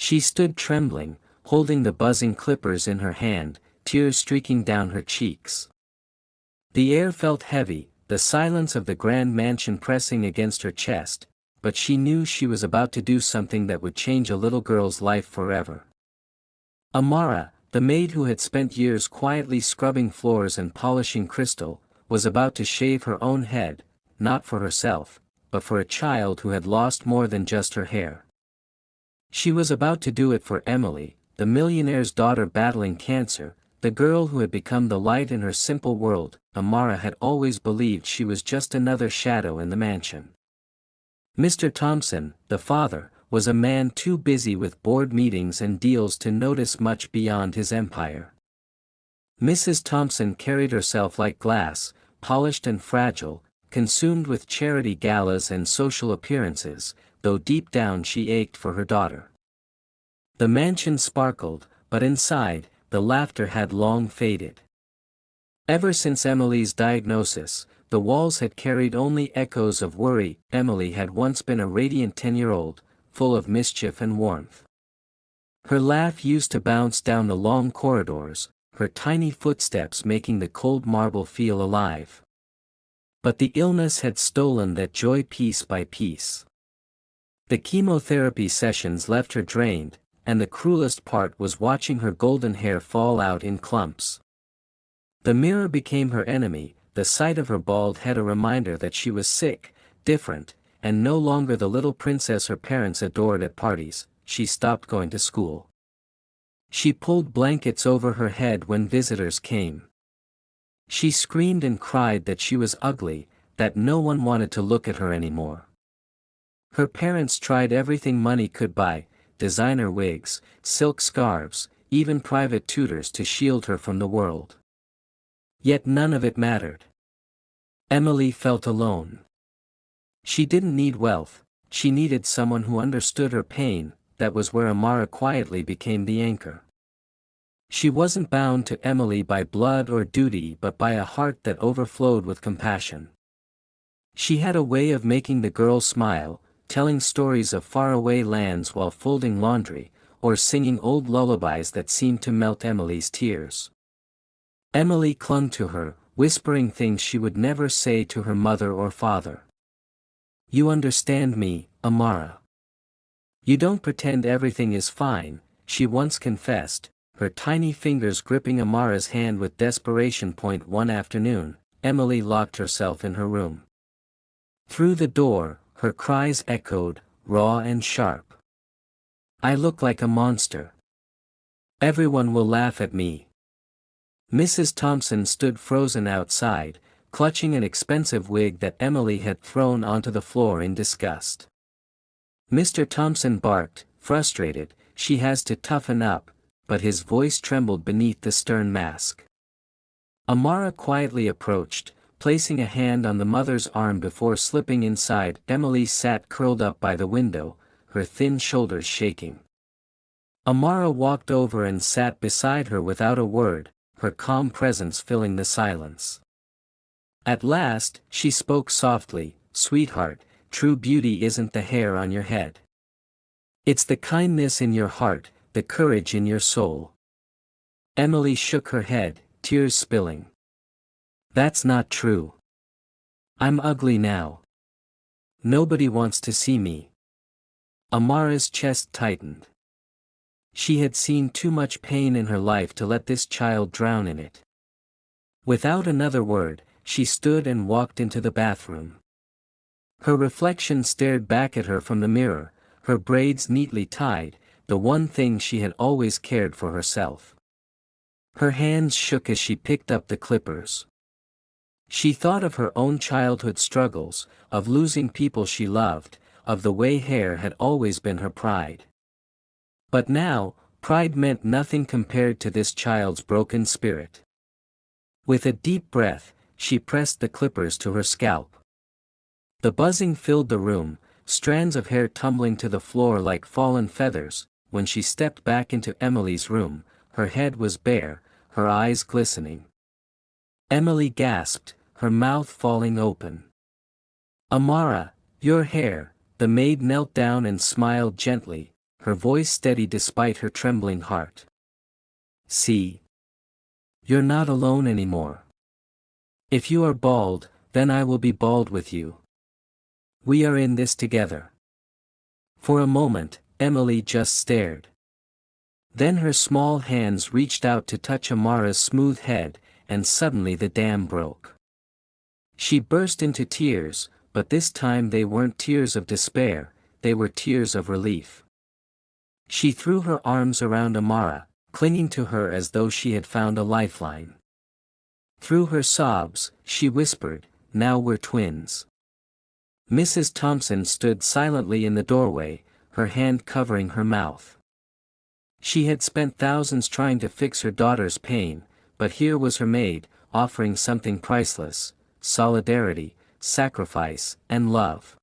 She stood trembling, holding the buzzing clippers in her hand, tears streaking down her cheeks. The air felt heavy, the silence of the grand mansion pressing against her chest, but she knew she was about to do something that would change a little girl's life forever. Amara, the maid who had spent years quietly scrubbing floors and polishing crystal, was about to shave her own head, not for herself, but for a child who had lost more than just her hair. She was about to do it for Emily, the millionaire's daughter battling cancer, the girl who had become the light in her simple world. Amara had always believed she was just another shadow in the mansion. Mr. Thompson, the father, was a man too busy with board meetings and deals to notice much beyond his empire. Mrs. Thompson carried herself like glass, polished and fragile, consumed with charity galas and social appearances, though deep down she ached for her daughter. The mansion sparkled, but inside, the laughter had long faded. Ever since Emily's diagnosis, the walls had carried only echoes of worry. Emily had once been a radiant 10-year-old, full of mischief and warmth. Her laugh used to bounce down the long corridors, her tiny footsteps making the cold marble feel alive. But the illness had stolen that joy piece by piece. The chemotherapy sessions left her drained, and the cruelest part was watching her golden hair fall out in clumps. The mirror became her enemy, the sight of her bald head a reminder that she was sick, different, and no longer the little princess her parents adored at parties. She stopped going to school. She pulled blankets over her head when visitors came. She screamed and cried that she was ugly, that no one wanted to look at her anymore. Her parents tried everything money could buy, designer wigs, silk scarves, even private tutors to shield her from the world. Yet none of it mattered. Emily felt alone. She didn't need wealth, she needed someone who understood her pain. That was where Amara quietly became the anchor. She wasn't bound to Emily by blood or duty but by a heart that overflowed with compassion. She had a way of making the girl smile, telling stories of faraway lands while folding laundry, or singing old lullabies that seemed to melt Emily's tears. Emily clung to her, whispering things she would never say to her mother or father. "You understand me, Amara. You don't pretend everything is fine," she once confessed, her tiny fingers gripping Amara's hand with desperation. One afternoon, Emily locked herself in her room. Through the door, her cries echoed, raw and sharp. "I look like a monster. Everyone will laugh at me." Mrs. Thompson stood frozen outside, clutching an expensive wig that Emily had thrown onto the floor in disgust. Mr. Thompson barked, frustrated. "She has to toughen up," but his voice trembled beneath the stern mask. Amara quietly approached, placing a hand on the mother's arm before slipping inside. Emily sat curled up by the window, her thin shoulders shaking. Amara walked over and sat beside her without a word, her calm presence filling the silence. At last, she spoke softly, "Sweetheart, true beauty isn't the hair on your head. It's the kindness in your heart, the courage in your soul." Emily shook her head, tears spilling. "That's not true. I'm ugly now. Nobody wants to see me." Amara's chest tightened. She had seen too much pain in her life to let this child drown in it. Without another word, she stood and walked into the bathroom. Her reflection stared back at her from the mirror, her braids neatly tied, the one thing she had always cared for herself. Her hands shook as she picked up the clippers. She thought of her own childhood struggles, of losing people she loved, of the way hair had always been her pride. But now, pride meant nothing compared to this child's broken spirit. With a deep breath, she pressed the clippers to her scalp. The buzzing filled the room, strands of hair tumbling to the floor like fallen feathers. When she stepped back into Emily's room, her head was bare, her eyes glistening. Emily gasped, her mouth falling open. "Amara, your hair." The maid knelt down and smiled gently, her voice steady despite her trembling heart. See? You're not alone anymore. If you are bald, then I will be bald with you. We are in this together. For a moment, Emily just stared. Then her small hands reached out to touch Amara's smooth head, and suddenly the dam broke. She burst into tears, but this time they weren't tears of despair, they were tears of relief. She threw her arms around Amara, clinging to her as though she had found a lifeline. Through her sobs, she whispered, "Now we're twins." Mrs. Thompson stood silently in the doorway, her hand covering her mouth. She had spent thousands trying to fix her daughter's pain, but here was her maid, offering something priceless: solidarity, sacrifice, and love.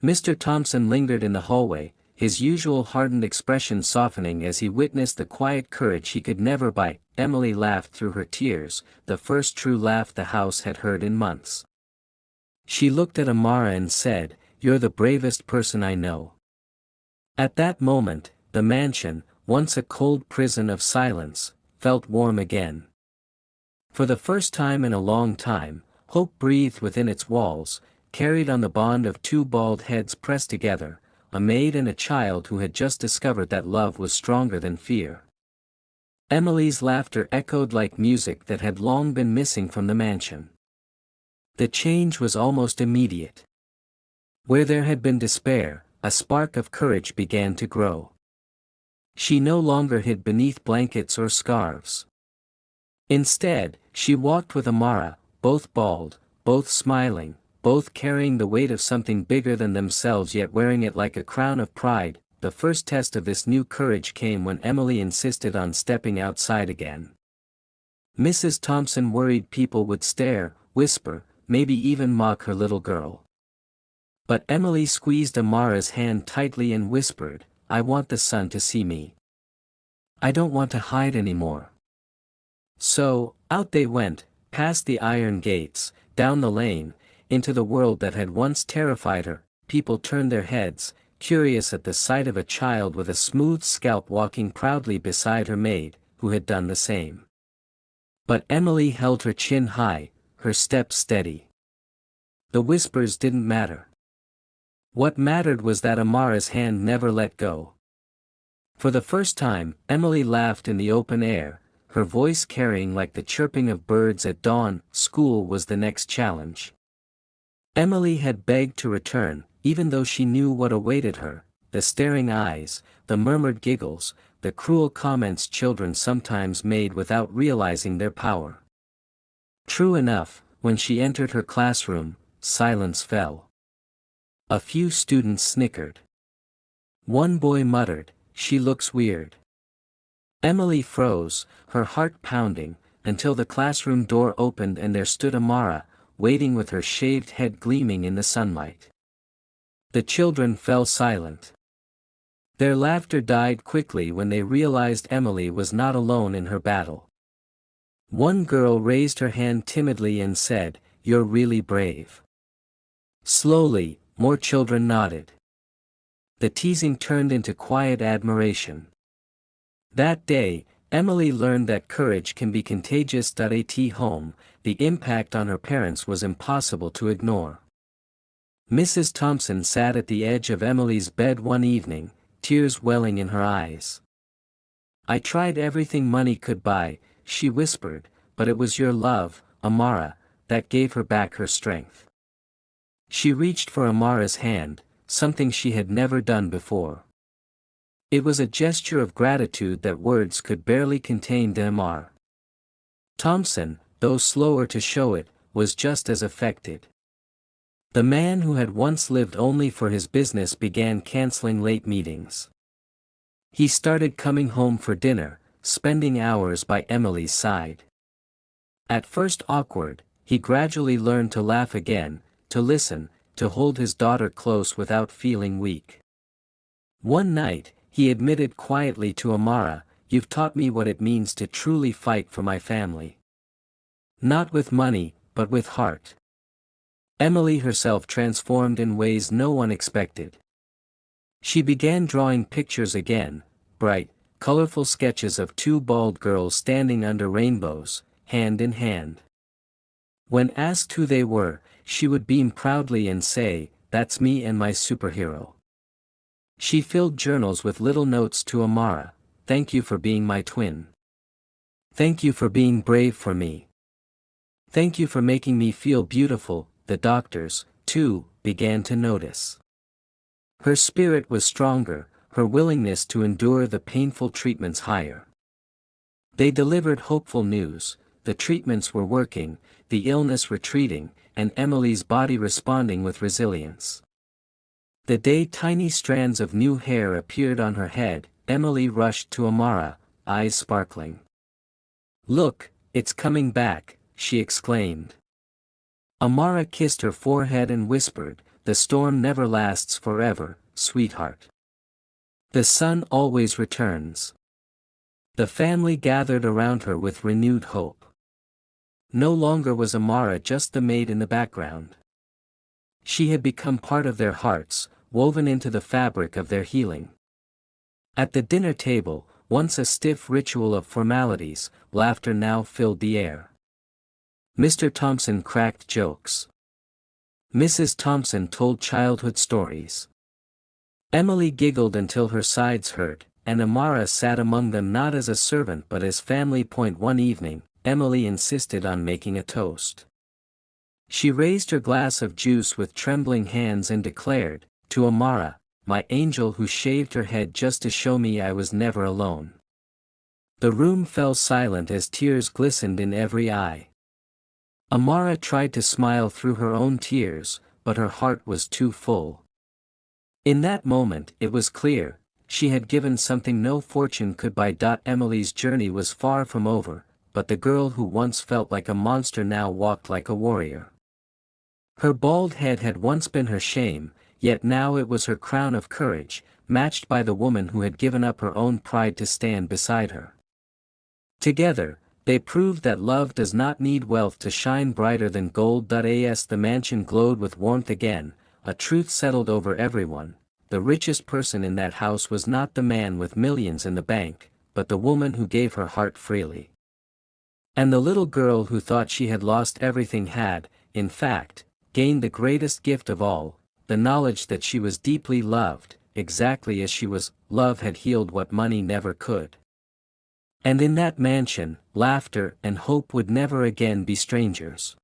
Mr. Thompson lingered in the hallway, his usual hardened expression softening as he witnessed the quiet courage he could never buy. Emily laughed through her tears, the first true laugh the house had heard in months. She looked at Amara and said, "You're the bravest person I know." At that moment, the mansion, once a cold prison of silence, felt warm again. For the first time in a long time, hope breathed within its walls, carried on the bond of two bald heads pressed together, a maid and a child who had just discovered that love was stronger than fear. Emily's laughter echoed like music that had long been missing from the mansion. The change was almost immediate. Where there had been despair, a spark of courage began to grow. She no longer hid beneath blankets or scarves. Instead, she walked with Amara, both bald, both smiling, both carrying the weight of something bigger than themselves yet wearing it like a crown of pride. The first test of this new courage came when Emily insisted on stepping outside again. Mrs. Thompson worried people would stare, whisper, maybe even mock her little girl. But Emily squeezed Amara's hand tightly and whispered, "I want the sun to see me. I don't want to hide anymore." So, out they went, past the iron gates, down the lane, into the world that had once terrified her. People turned their heads, curious at the sight of a child with a smooth scalp walking proudly beside her maid, who had done the same. But Emily held her chin high, her step steady. The whispers didn't matter. What mattered was that Amara's hand never let go. For the first time, Emily laughed in the open air, her voice carrying like the chirping of birds at dawn. School was the next challenge. Emily had begged to return, even though she knew what awaited her: the staring eyes, the murmured giggles, the cruel comments children sometimes made without realizing their power. True enough, when she entered her classroom, silence fell. A few students snickered. One boy muttered, "She looks weird." Emily froze, her heart pounding, until the classroom door opened and there stood Amara, waiting with her shaved head gleaming in the sunlight. The children fell silent. Their laughter died quickly when they realized Emily was not alone in her battle. One girl raised her hand timidly and said, "You're really brave." Slowly, more children nodded. The teasing turned into quiet admiration. That day, Emily learned that courage can be contagious. At home, the impact on her parents was impossible to ignore. Mrs. Thompson sat at the edge of Emily's bed one evening, tears welling in her eyes. "I tried everything money could buy," she whispered, "but it was your love, Amara, that gave her back her strength." She reached for Amara's hand, something she had never done before. It was a gesture of gratitude that words could barely contain. Amara Thompson, though slower to show it, was just as affected. The man who had once lived only for his business began canceling late meetings. He started coming home for dinner, spending hours by Emily's side. At first awkward, he gradually learned to laugh again, to listen, to hold his daughter close without feeling weak. One night, he admitted quietly to Amara, "You've taught me what it means to truly fight for my family. Not with money, but with heart." Emily herself transformed in ways no one expected. She began drawing pictures again, bright, colorful sketches of two bald girls standing under rainbows, hand in hand. When asked who they were, she would beam proudly and say, "That's me and my superhero." She filled journals with little notes to Amara: "Thank you for being my twin. Thank you for being brave for me. Thank you for making me feel beautiful." The doctors, too, began to notice. Her spirit was stronger, her willingness to endure the painful treatments higher. They delivered hopeful news: the treatments were working, the illness retreating, and Emily's body responding with resilience. The day tiny strands of new hair appeared on her head, Emily rushed to Amara, eyes sparkling. "Look, it's coming back," she exclaimed. Amara kissed her forehead and whispered, "The storm never lasts forever, sweetheart. The sun always returns." The family gathered around her with renewed hope. No longer was Amara just the maid in the background. She had become part of their hearts, woven into the fabric of their healing. At the dinner table, once a stiff ritual of formalities, laughter now filled the air. Mr. Thompson cracked jokes. Mrs. Thompson told childhood stories. Emily giggled until her sides hurt, and Amara sat among them not as a servant but as family. One evening, Emily insisted on making a toast. She raised her glass of juice with trembling hands and declared, "To Amara, my angel who shaved her head just to show me I was never alone." The room fell silent as tears glistened in every eye. Amara tried to smile through her own tears, but her heart was too full. In that moment it was clear, she had given something no fortune could buy. Emily's journey was far from over, but the girl who once felt like a monster now walked like a warrior. Her bald head had once been her shame, yet now it was her crown of courage, matched by the woman who had given up her own pride to stand beside her. Together, they proved that love does not need wealth to shine brighter than gold. As the mansion glowed with warmth again, a truth settled over everyone: the richest person in that house was not the man with millions in the bank, but the woman who gave her heart freely. And the little girl who thought she had lost everything had, in fact, gained the greatest gift of all, the knowledge that she was deeply loved, exactly as she was. Love had healed what money never could. And in that mansion, laughter and hope would never again be strangers.